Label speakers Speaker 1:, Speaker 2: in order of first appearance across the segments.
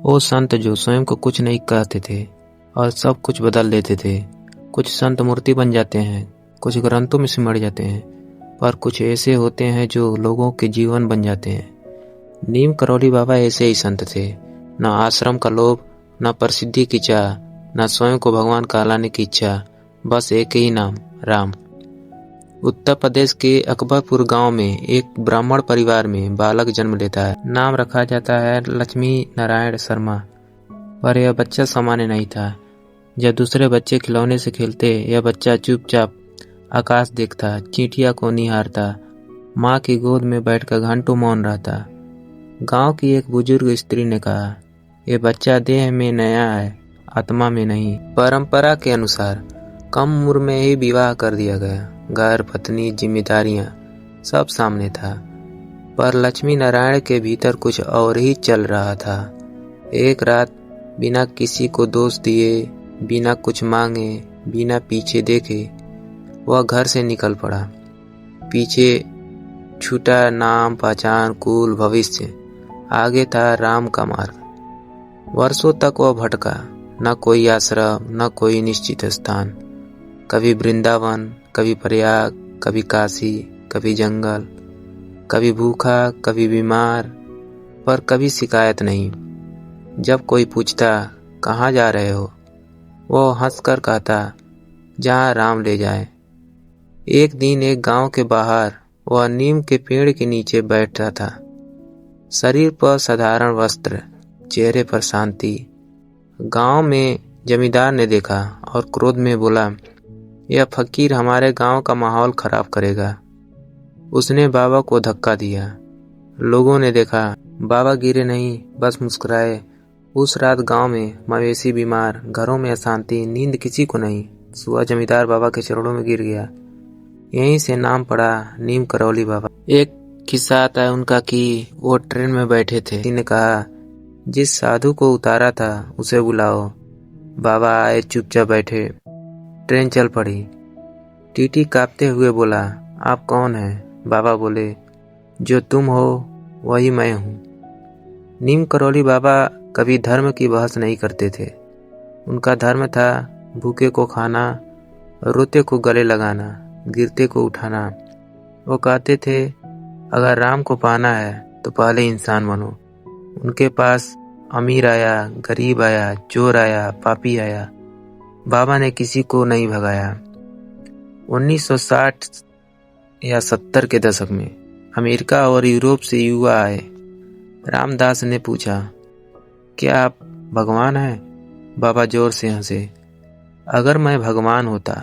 Speaker 1: वो संत जो स्वयं को कुछ नहीं कहते थे और सब कुछ बदल देते थे। कुछ संत मूर्ति बन जाते हैं, कुछ ग्रंथों में सिमट जाते हैं, पर कुछ ऐसे होते हैं जो लोगों के जीवन बन जाते हैं। नीम करौली बाबा ऐसे ही संत थे। न आश्रम का लोभ, न प्रसिद्धि की चाह, न स्वयं को भगवान कहलाने की इच्छा, बस एक ही नाम, राम। उत्तर प्रदेश के अकबरपुर गांव में एक ब्राह्मण परिवार में बालक जन्म लेता है। नाम रखा जाता है लक्ष्मी नारायण शर्मा। पर यह बच्चा सामान्य नहीं था। जब दूसरे बच्चे खिलौने से खेलते, यह बच्चा चुपचाप आकाश देखता, चींटियां को निहारता, माँ की गोद में बैठकर घंटों मौन रहता। गांव की एक बुजुर्ग स्त्री ने कहा, यह बच्चा देह में नया है, आत्मा में नहीं। परंपरा के अनुसार कम उम्र में ही विवाह कर दिया गया। घर, पत्नी, जिम्मेदारियां सब सामने था, पर लक्ष्मी नारायण के भीतर कुछ और ही चल रहा था। एक रात बिना किसी को दोष दिए, बिना कुछ मांगे, बिना पीछे देखे वह घर से निकल पड़ा। पीछे छूटा नाम, पहचान, कुल, भविष्य। आगे था राम का मार्ग। वर्षों तक वह भटका, न कोई आश्रम, न कोई निश्चित स्थान। कभी वृंदावन, कभी प्रयाग, कभी काशी, कभी जंगल, कभी भूखा, कभी बीमार, पर कभी शिकायत नहीं। जब कोई पूछता कहाँ जा रहे हो, वो हंसकर कहता, जहाँ राम ले जाए। एक दिन एक गांव के बाहर वह नीम के पेड़ के नीचे बैठा था। शरीर पर साधारण वस्त्र, चेहरे पर शांति। गांव में जमींदार ने देखा और क्रोध में बोला, यह फकीर हमारे गांव का माहौल खराब करेगा। उसने बाबा को धक्का दिया। लोगों ने देखा, बाबा गिरे नहीं, बस मुस्कुराए। उस रात गांव में मवेशी बीमार, घरों में अशांति, नींद किसी को नहीं। सुबह जमींदार बाबा के चरणों में गिर गया। यहीं से नाम पड़ा नीम करौली बाबा। एक किस्सा आता है उनका कि वो ट्रेन में बैठे थे। किसी ने कहा, जिस साधु को उतारा था उसे बुलाओ। बाबा आए, चुपचाप बैठे। ट्रेन चल पड़ी। टीटी कांपते हुए बोला, आप कौन हैं? बाबा बोले, जो तुम हो वही मैं हूँ। नीम करौली बाबा कभी धर्म की बहस नहीं करते थे। उनका धर्म था भूखे को खाना, रोते को गले लगाना, गिरते को उठाना। वो कहते थे, अगर राम को पाना है तो पहले इंसान बनो। उनके पास अमीर आया, गरीब आया, चोर आया, पापी आया, बाबा ने किसी को नहीं भगाया। 1960 या 70 के दशक में अमेरिका और यूरोप से युवा आए। रामदास ने पूछा, क्या आप भगवान हैं? बाबा जोर से हंसे। अगर मैं भगवान होता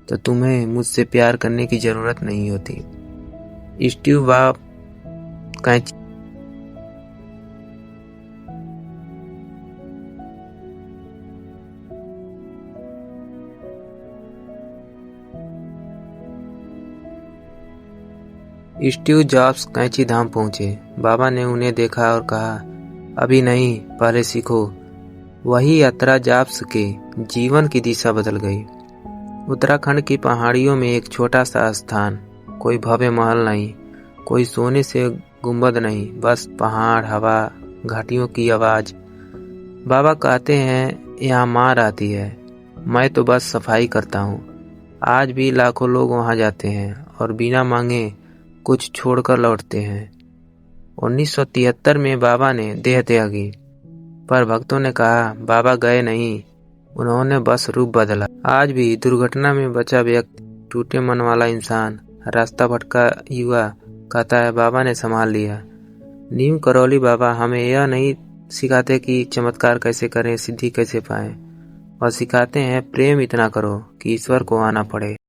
Speaker 1: तो तुम्हें मुझसे प्यार करने की जरूरत नहीं होती। स्टीव बाप कैंची स्टीव जॉब्स कैंची धाम पहुंचे। बाबा ने उन्हें देखा और कहा, अभी नहीं, पहले सीखो। वही यात्रा जॉब्स के जीवन की दिशा बदल गई। उत्तराखंड की पहाड़ियों में एक छोटा सा स्थान, कोई भव्य महल नहीं, कोई सोने से गुंबद नहीं, बस पहाड़, हवा, घाटियों की आवाज। बाबा कहते हैं, यहाँ मार आती है, मैं तो बस सफाई करता हूँ। आज भी लाखों लोग वहाँ जाते हैं और बिना मांगे कुछ छोड़कर लौटते हैं। 1973 में बाबा ने देह त्यागी, पर भक्तों ने कहा, बाबा गए नहीं, उन्होंने बस रूप बदला। आज भी दुर्घटना में बचा व्यक्ति, टूटे मन वाला इंसान, रास्ता भटका युवा कहता है, बाबा ने संभाल लिया। नीम करौली बाबा हमें यह नहीं सिखाते कि चमत्कार कैसे करें, सिद्धि कैसे पाएं, और सिखाते हैं प्रेम इतना करो कि ईश्वर को आना पड़े।